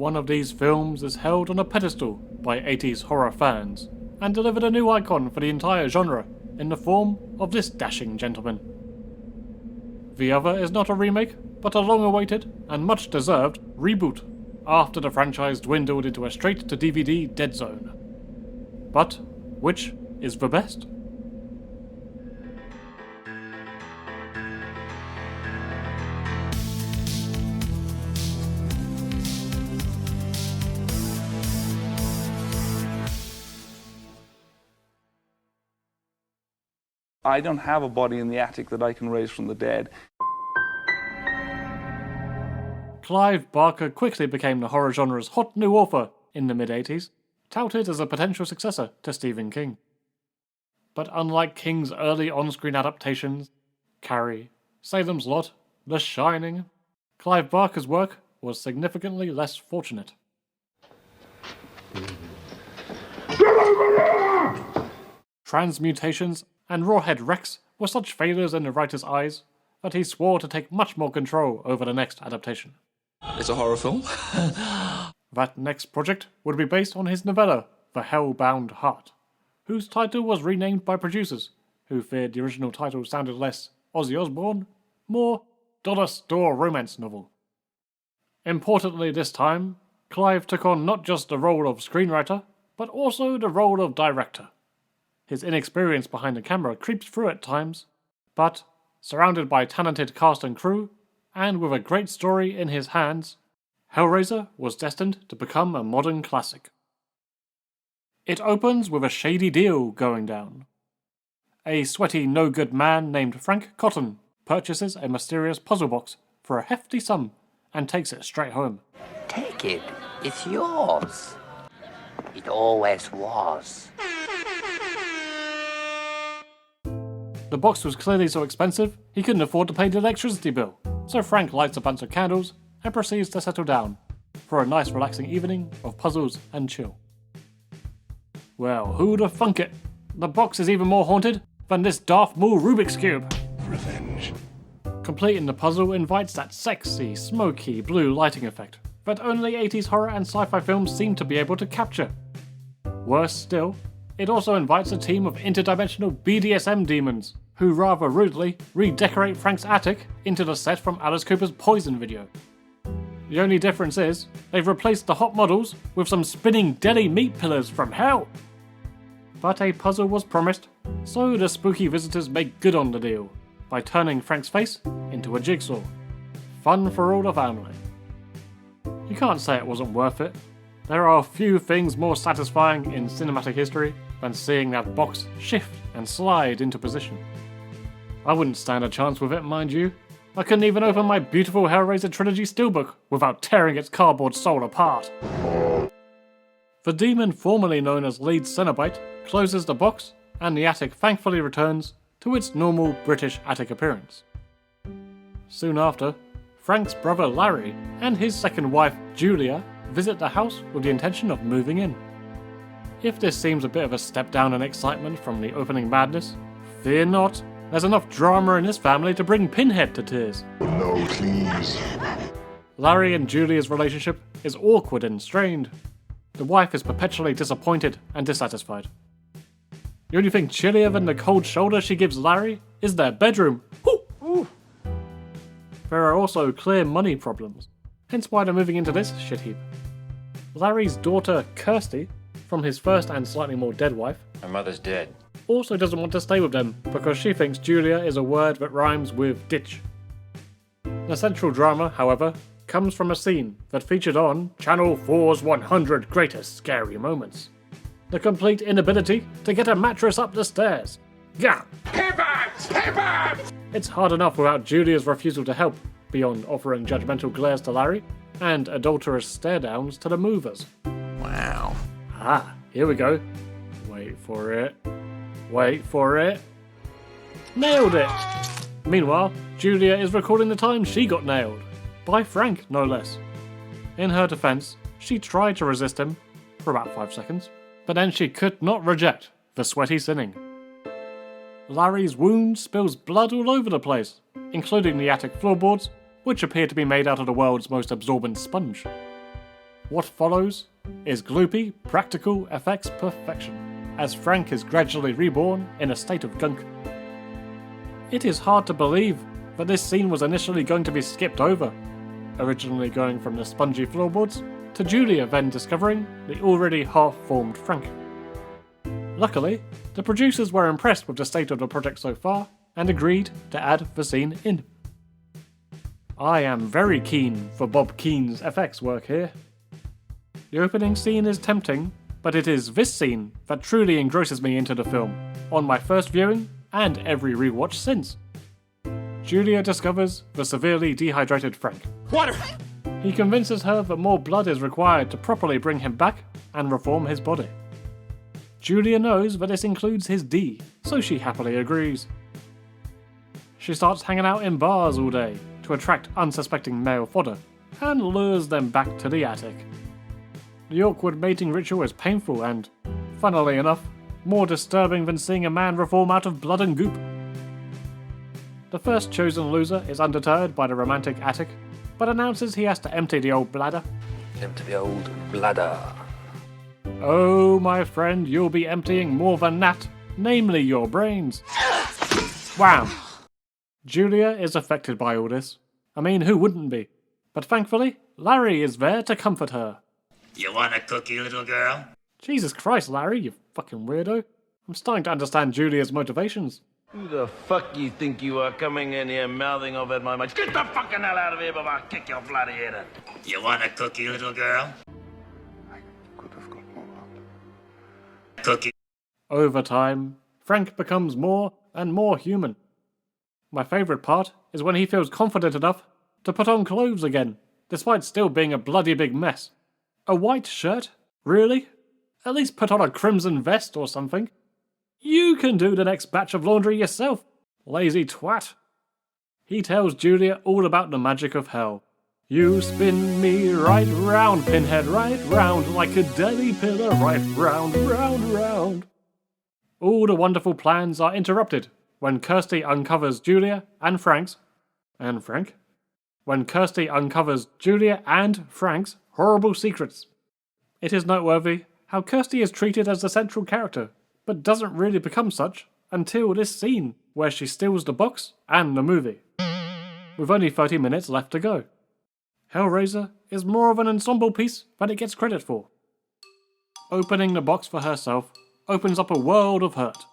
one of these films is held on a pedestal by 80s horror fans, and delivered a new icon for the entire genre in the form of this dashing gentleman. The other is not a remake, but a long-awaited and much-deserved reboot, after the franchise dwindled into a straight-to-DVD dead zone. But which is the best? I don't have a body in the attic that I can raise from the dead. Clive Barker quickly became the horror genre's hot new author in the mid-80s, touted as a potential successor to Stephen King. But unlike King's early on-screen adaptations, Carrie, Salem's Lot, The Shining, Clive Barker's work was significantly less fortunate. Transmutations and Rawhead Rex were such failures in the writer's eyes that he swore to take much more control over the next adaptation. It's a horror film? That next project would be based on his novella, The Hellbound Heart, whose title was renamed by producers, who feared the original title sounded less Ozzy Osbourne, more dollar store romance novel. Importantly this time, Clive took on not just the role of screenwriter, but also the role of director. His inexperience behind the camera creeps through at times, but, surrounded by talented cast and crew, and with a great story in his hands, Hellraiser was destined to become a modern classic. It opens with a shady deal going down. A sweaty no-good man named Frank Cotton purchases a mysterious puzzle box for a hefty sum and takes it straight home. Take it. It's yours. It always was. The box was clearly so expensive, he couldn't afford to pay the electricity bill, so Frank lights a bunch of candles and proceeds to settle down for a nice relaxing evening of puzzles and chill. Well, who'd have thunk it? The box is even more haunted than this Darth Maul Rubik's Cube. Revenge. Completing the puzzle invites that sexy, smoky blue lighting effect that only 80s horror and sci-fi films seem to be able to capture. Worse still, it also invites a team of interdimensional BDSM demons, who rather rudely redecorate Frank's attic into the set from Alice Cooper's Poison video. The only difference is, they've replaced the hot models with some spinning deli meat pillars from hell. But a puzzle was promised, so the spooky visitors make good on the deal by turning Frank's face into a jigsaw. Fun for all the family. You can't say it wasn't worth it. There are few things more satisfying in cinematic history than seeing that box shift and slide into position. I wouldn't stand a chance with it, mind you. I couldn't even open my beautiful Hellraiser trilogy steelbook without tearing its cardboard soul apart. The demon formerly known as Lead Cenobite closes the box, and the attic thankfully returns to its normal British attic appearance. Soon after, Frank's brother Larry and his second wife Julia visit the house with the intention of moving in. If this seems a bit of a step down in excitement from the opening madness, fear not, there's enough drama in this family to bring Pinhead to tears. No, please. Larry and Julia's relationship is awkward and strained. The wife is perpetually disappointed and dissatisfied. The only thing chillier than the cold shoulder she gives Larry is their bedroom. Ooh. There are also clear money problems, hence why they're moving into this shit heap. Larry's daughter, Kirsty, from his first and slightly more dead wife, My mother's dead. also doesn't want to stay with them because she thinks Julia is a word that rhymes with ditch. The central drama, however, comes from a scene that featured on Channel 4's 100 Greatest Scary Moments. The complete inability to get a mattress up the stairs. Gah! Pivot! It's hard enough without Julia's refusal to help, beyond offering judgmental glares to Larry and adulterous stare-downs to the movers. Wow. Ah, here we go. Wait for it. Nailed it! Meanwhile, Julia is recording the time she got nailed. By Frank, no less. In her defense, she tried to resist him for about 5 seconds, but then she could not reject the sweaty sinning. Larry's wound spills blood all over the place, including the attic floorboards, which appear to be made out of the world's most absorbent sponge. What follows is gloopy, practical effects perfection, as Frank is gradually reborn in a state of gunk. It is hard to believe that this scene was initially going to be skipped over, originally going from the spongy floorboards to Julia then discovering the already half-formed Frank. Luckily, the producers were impressed with the state of the project so far and agreed to add the scene in. I am very keen for Bob Keen's FX work here. The opening scene is tempting, but it is this scene that truly engrosses me into the film, on my first viewing and every rewatch since. Julia discovers the severely dehydrated Frank. Water! He convinces her that more blood is required to properly bring him back and reform his body. Julia knows that this includes his D, so she happily agrees. She starts hanging out in bars all day to attract unsuspecting male fodder, and lures them back to the attic. The awkward mating ritual is painful and, funnily enough, more disturbing than seeing a man reform out of blood and goop. The first chosen loser is undeterred by the romantic attic, but announces he has to empty the old bladder. Empty the old bladder. Oh, my friend, you'll be emptying more than that, namely your brains. Wham! Julia is affected by all this. I mean, who wouldn't be? But thankfully, Larry is there to comfort her. You want a cookie, little girl? Jesus Christ, Larry, you fucking weirdo. I'm starting to understand Julia's motivations. Who the fuck you think you are coming in here mouthing off at my mate? Get the fucking hell out of here before I kick your bloody head in. You want a cookie, little girl? Could have got more out. Cookie. Over time, Frank becomes more and more human. My favourite part is when he feels confident enough to put on clothes again, despite still being a bloody big mess. A white shirt? Really? At least put on a crimson vest or something. You can do the next batch of laundry yourself, lazy twat. He tells Julia all about the magic of hell. You spin me right round, Pinhead, right round, like a deadly pillar, right round, round, round. All the wonderful plans are interrupted when Kirsty uncovers Julia and Frank's horrible secrets. It is noteworthy how Kirsty is treated as the central character, but doesn't really become such until this scene where she steals the box and the movie. With only 30 minutes left to go. Hellraiser is more of an ensemble piece than it gets credit for. Opening the box for herself opens up a world of hurt.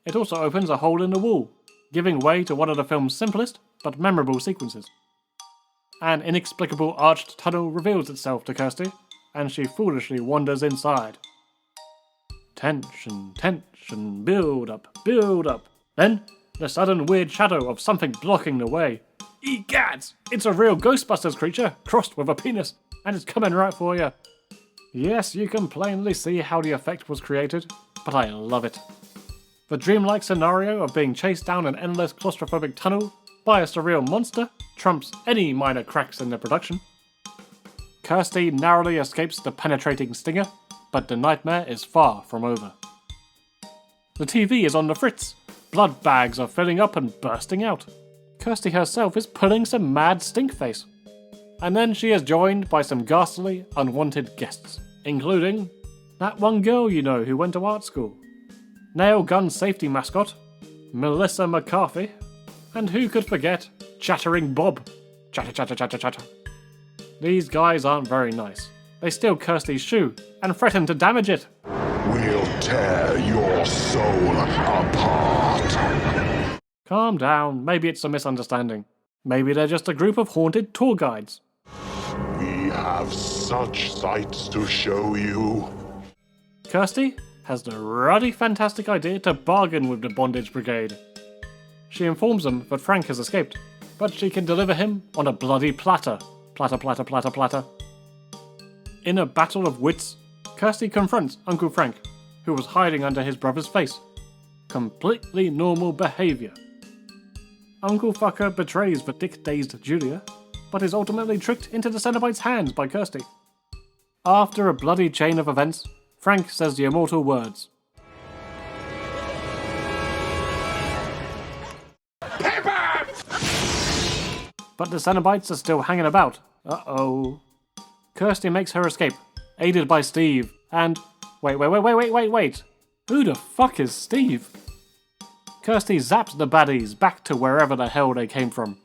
It also opens a hole in the wall, giving way to one of the film's simplest but memorable sequences. An inexplicable arched tunnel reveals itself to Kirsty, and she foolishly wanders inside. Tension, tension, build up, build up. Then, the sudden weird shadow of something blocking the way. Egads! It's a real Ghostbusters creature, crossed with a penis, and it's coming right for you. Yes, you can plainly see how the effect was created, but I love it. The dreamlike scenario of being chased down an endless claustrophobic tunnel by a surreal monster trumps any minor cracks in the production. Kirsty narrowly escapes the penetrating stinger, but the nightmare is far from over. The TV is on the fritz. Blood bags are filling up and bursting out. Kirsty herself is pulling some mad stink face. And then she is joined by some ghastly, unwanted guests, including that one girl you know who went to art school, nail gun safety mascot, Melissa McCarthy, and who could forget Chattering Bob. Chatter, chatter, chatter, chatter. These guys aren't very nice. They steal Kirsty's shoe and threaten to damage it. We'll tear your soul apart. Calm down, maybe it's a misunderstanding. Maybe they're just a group of haunted tour guides. We have such sights to show you. Kirsty has the ruddy fantastic idea to bargain with the bondage brigade. She informs them that Frank has escaped, but she can deliver him on a bloody platter. Platter, platter, platter, platter. In a battle of wits, Kirsty confronts Uncle Frank, who was hiding under his brother's face. Completely normal behaviour. Uncle Fucker betrays the dick-dazed Julia, but is ultimately tricked into the Cenobites' hands by Kirsty. After a bloody chain of events, Frank says the immortal words. But the Cenobites are still hanging about. Uh-oh. Kirsty makes her escape, aided by Steve, and... Wait. Who the fuck is Steve? Kirsty zaps the baddies back to wherever the hell they came from.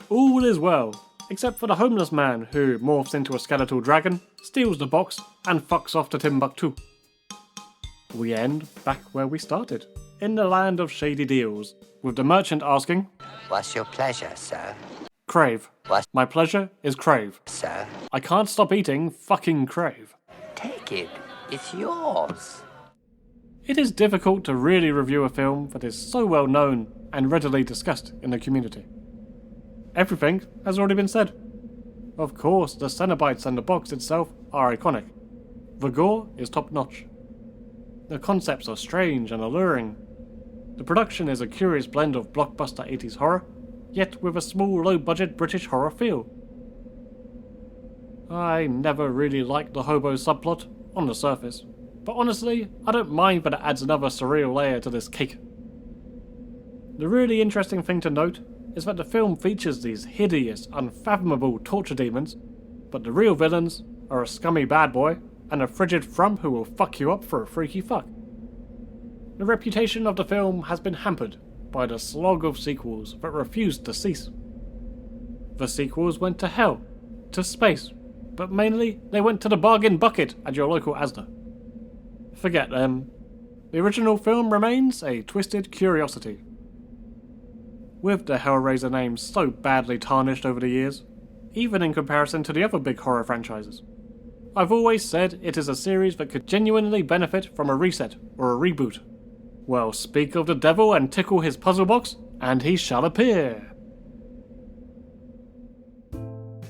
All is well, except for the homeless man who morphs into a skeletal dragon, steals the box, and fucks off to Timbuktu. We end back where we started, in the land of shady deals, with the merchant asking, What's your pleasure, sir? Crave. What? My pleasure is crave. Sir? I can't stop eating fucking crave. Take it. It's yours. It is difficult to really review a film that is so well known and readily discussed in the community. Everything has already been said. Of course, the Cenobites and the box itself are iconic. The gore is top-notch. The concepts are strange and alluring. The production is a curious blend of blockbuster 80s horror, yet with a small low-budget British horror feel. I never really liked the hobo subplot, on the surface, but honestly, I don't mind that it adds another surreal layer to this cake. The really interesting thing to note is that the film features these hideous, unfathomable torture demons, but the real villains are a scummy bad boy and a frigid frump who will fuck you up for a freaky fuck. The reputation of the film has been hampered by the slog of sequels that refused to cease. The sequels went to hell, to space, but mainly they went to the bargain bucket at your local Asda. Forget them. The original film remains a twisted curiosity. With the Hellraiser name so badly tarnished over the years, even in comparison to the other big horror franchises, I've always said it is a series that could genuinely benefit from a reset or a reboot. Well, speak of the devil and tickle his puzzle box, and he shall appear.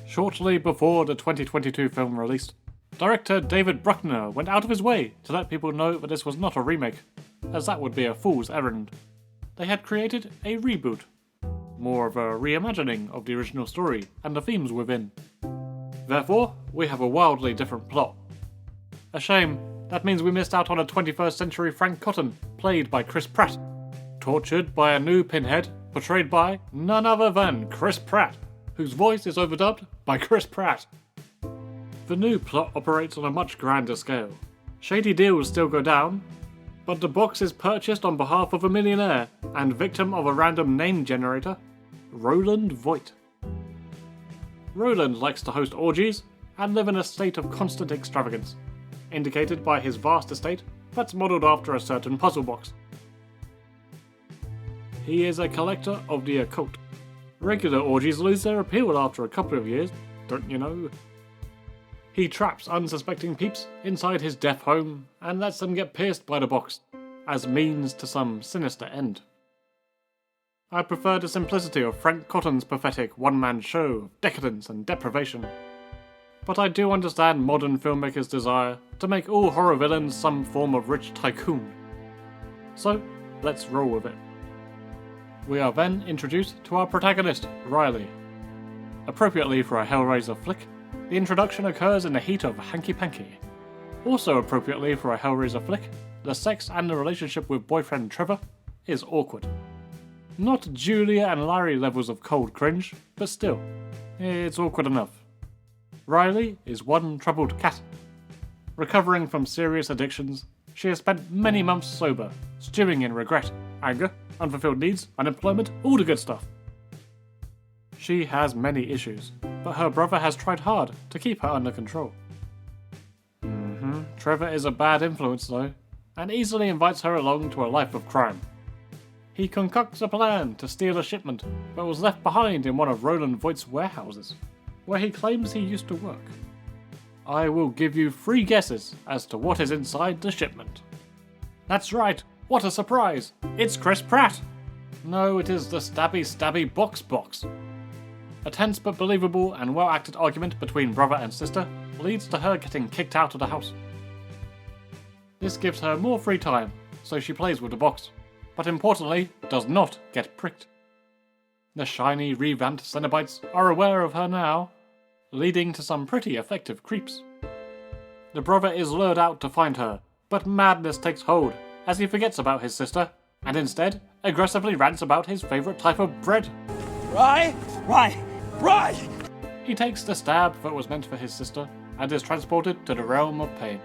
Shortly before the 2022 film released, director David Bruckner went out of his way to let people know that this was not a remake, as that would be a fool's errand. They had created a reboot, more of a reimagining of the original story and the themes within. Therefore, we have a wildly different plot. A shame, that means we missed out on a 21st century Frank Cotton, played by Chris Pratt, tortured by a new Pinhead, portrayed by none other than Chris Pratt, whose voice is overdubbed by Chris Pratt. The new plot operates on a much grander scale. Shady deals still go down, but the box is purchased on behalf of a millionaire and victim of a random name generator, Roland Voigt. Roland likes to host orgies and live in a state of constant extravagance, indicated by his vast estate that's modelled after a certain puzzle box. He is a collector of the occult. Regular orgies lose their appeal after a couple of years, don't you know? He traps unsuspecting peeps inside his deaf home and lets them get pierced by the box, as means to some sinister end. I prefer the simplicity of Frank Cotton's pathetic one-man show of decadence and deprivation. But I do understand modern filmmakers' desire to make all horror villains some form of rich tycoon. So, let's roll with it. We are then introduced to our protagonist, Riley. Appropriately for a Hellraiser flick, the introduction occurs in the heat of hanky-panky. Also appropriately for a Hellraiser flick, the sex and the relationship with boyfriend Trevor is awkward. Not Julia and Larry levels of cold cringe, but still, it's awkward enough. Riley is one troubled cat. Recovering from serious addictions, she has spent many months sober, stewing in regret, anger, unfulfilled needs, unemployment, all the good stuff. She has many issues, but her brother has tried hard to keep her under control. Trevor is a bad influence though, and easily invites her along to a life of crime. He concocts a plan to steal a shipment that was left behind in one of Roland Voigt's warehouses, where he claims he used to work. I will give you 3 guesses as to what is inside the shipment. That's right, what a surprise! It's Chris Pratt! No, it is the stabby box. A tense but believable and well-acted argument between brother and sister leads to her getting kicked out of the house. This gives her more free time, so she plays with the box, but importantly, does not get pricked. The shiny, revamped Cenobites are aware of her now, leading to some pretty effective creeps. The brother is lured out to find her, but madness takes hold as he forgets about his sister, and instead aggressively rants about his favourite type of bread. Right, Right! He takes the stab that was meant for his sister and is transported to the realm of pain.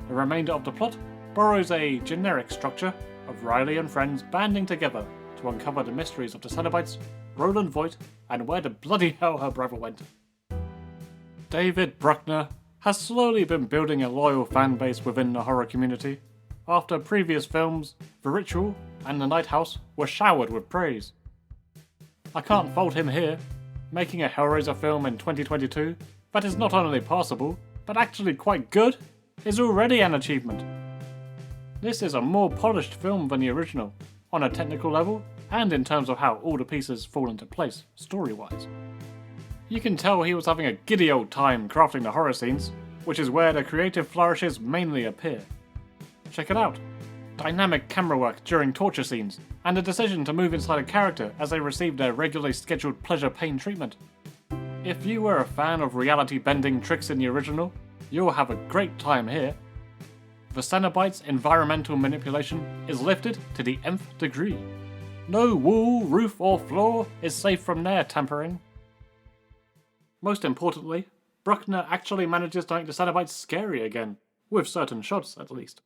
The remainder of the plot borrows a generic structure of Riley and friends banding together to uncover the mysteries of the Cenobites, Roland Voight, and where the bloody hell her brother went. David Bruckner has slowly been building a loyal fan base within the horror community, after previous films, The Ritual and The Night House, were showered with praise. I can't fault him here. Making a Hellraiser film in 2022 that is not only passable, but actually quite good, is already an achievement. This is a more polished film than the original, on a technical level, and in terms of how all the pieces fall into place, story-wise. You can tell he was having a giddy old time crafting the horror scenes, which is where the creative flourishes mainly appear. Check it out. Dynamic camera work during torture scenes, and a decision to move inside a character as they receive their regularly scheduled pleasure-pain treatment. If you were a fan of reality-bending tricks in the original, you'll have a great time here. The Cenobites' environmental manipulation is lifted to the nth degree. No wall, roof, or floor is safe from their tampering. Most importantly, Bruckner actually manages to make the Cenobites scary again, with certain shots at least.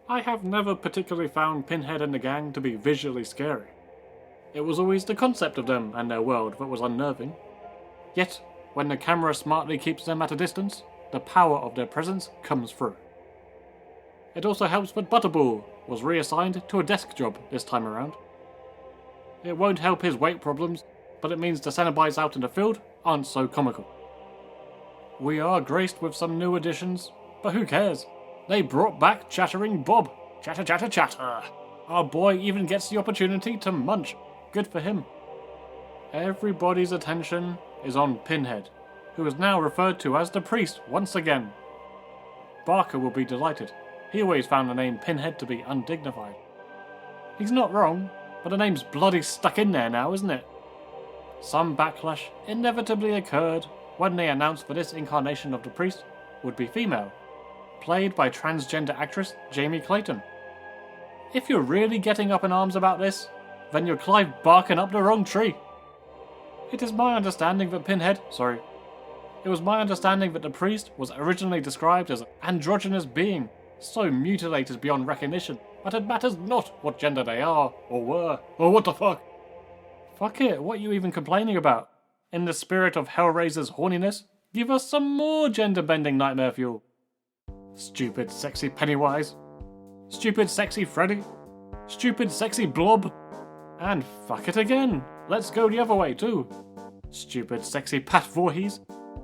I have never particularly found Pinhead and the gang to be visually scary. It was always the concept of them and their world that was unnerving. Yet, when the camera smartly keeps them at a distance, the power of their presence comes through. It also helps that Butterball was reassigned to a desk job this time around. It won't help his weight problems, but it means the Cenobites out in the field aren't so comical. We are graced with some new additions, but who cares? They brought back Chattering Bob. Chatter, chatter, chatter. Our boy even gets the opportunity to munch. Good for him. Everybody's attention is on Pinhead, who is now referred to as the priest once again. Barker will be delighted. He always found the name Pinhead to be undignified. He's not wrong, but the name's bloody stuck in there now, isn't it? Some backlash inevitably occurred when they announced that this incarnation of the priest would be female, played by transgender actress Jamie Clayton. If you're really getting up in arms about this, then you're Clive Barking up the wrong tree. It was my understanding that the priest was originally described as an androgynous being, so mutilated beyond recognition that it matters not what gender they are, or were, or what the fuck. Fuck it, what are you even complaining about? In the spirit of Hellraiser's horniness, give us some more gender-bending nightmare fuel. Stupid sexy Pennywise. Stupid sexy Freddy. Stupid sexy Blob. And fuck it again. Let's go the other way too. Stupid sexy Pat Voorhees.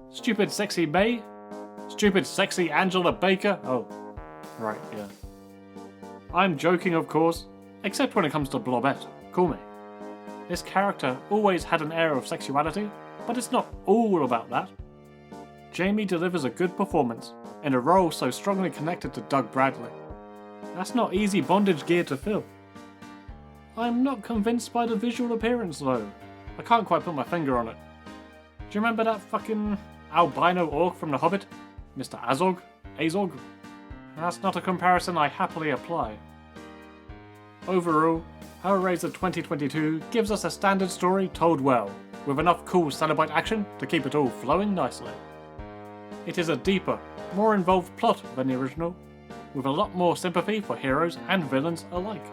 Stupid sexy May. Stupid sexy Angela Baker. Oh, right, yeah. I'm joking, of course, except when it comes to Blobette. Call me. This character always had an air of sexuality, but it's not all about that. Jamie delivers a good performance in a role so strongly connected to Doug Bradley. That's not easy bondage gear to fill. I'm not convinced by the visual appearance though. I can't quite put my finger on it. Do you remember that fucking albino orc from The Hobbit? Mr. Azog? That's not a comparison I happily apply. Overall, Hellraiser 2022 gives us a standard story told well, with enough cool Cenobite action to keep it all flowing nicely. It is a deeper, more involved plot than the original, with a lot more sympathy for heroes and villains alike.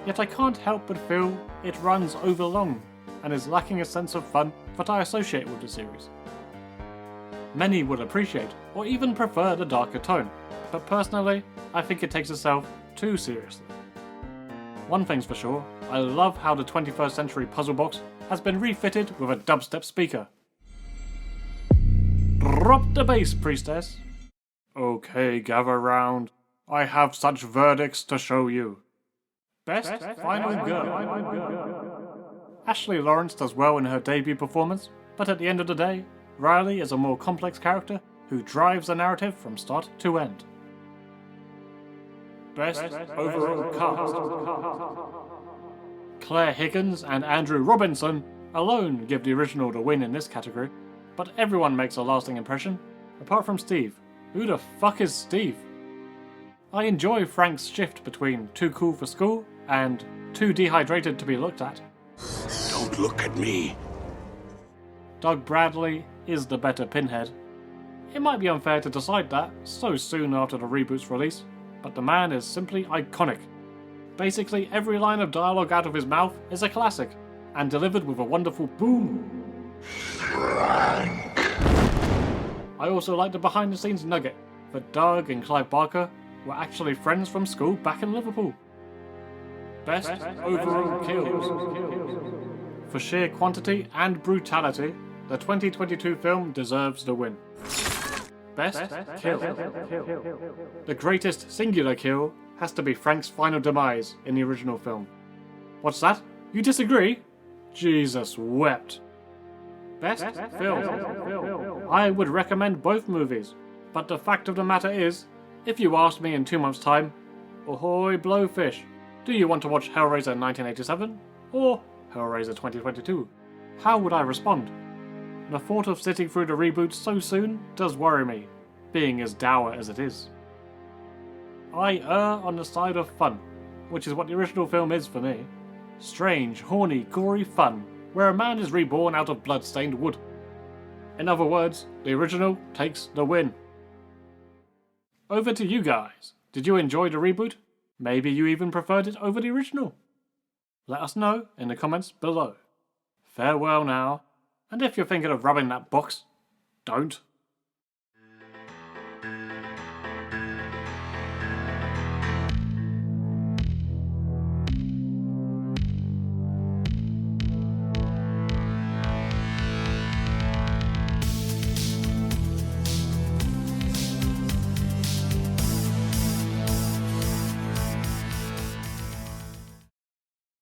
Yet I can't help but feel it runs overlong and is lacking a sense of fun that I associate with the series. Many would appreciate or even prefer the darker tone, but personally, I think it takes itself too seriously. One thing's for sure, I love how the 21st century puzzle box has been refitted with a dubstep speaker. Drop the bass, priestess. Okay, gather round. I have such verdicts to show you. Best final girl. Ashley Lawrence does well in her debut performance, but at the end of the day, Riley is a more complex character who drives the narrative from start to end. Best overall cast. Claire Higgins and Andrew Robinson alone give the original the win in this category, but everyone makes a lasting impression, apart from Steve. Who the fuck is Steve? I enjoy Frank's shift between too cool for school and too dehydrated to be looked at. Don't look at me. Doug Bradley is the better Pinhead. It might be unfair to decide that so soon after the reboot's release, but the man is simply iconic. Basically, every line of dialogue out of his mouth is a classic, and delivered with a wonderful boom. Frank. I also like the behind the scenes nugget that Doug and Clive Barker were actually friends from school back in Liverpool. Best overall kills. For sheer quantity and brutality, the 2022 film deserves the win. Best kill. The greatest singular kill has to be Frank's final demise in the original film. What's that? You disagree? Jesus wept. Best film. I would recommend both movies, but the fact of the matter is, if you asked me in 2 months' time, ahoy blowfish, do you want to watch Hellraiser 1987 or Hellraiser 2022? How would I respond? The thought of sitting through the reboot so soon does worry me, being as dour as it is. I err on the side of fun, which is what the original film is for me. Strange, horny, gory fun, where a man is reborn out of blood-stained wood. In other words, the original takes the win. Over to you guys. Did you enjoy the reboot? Maybe you even preferred it over the original? Let us know in the comments below. Farewell now, and if you're thinking of rubbing that box, don't.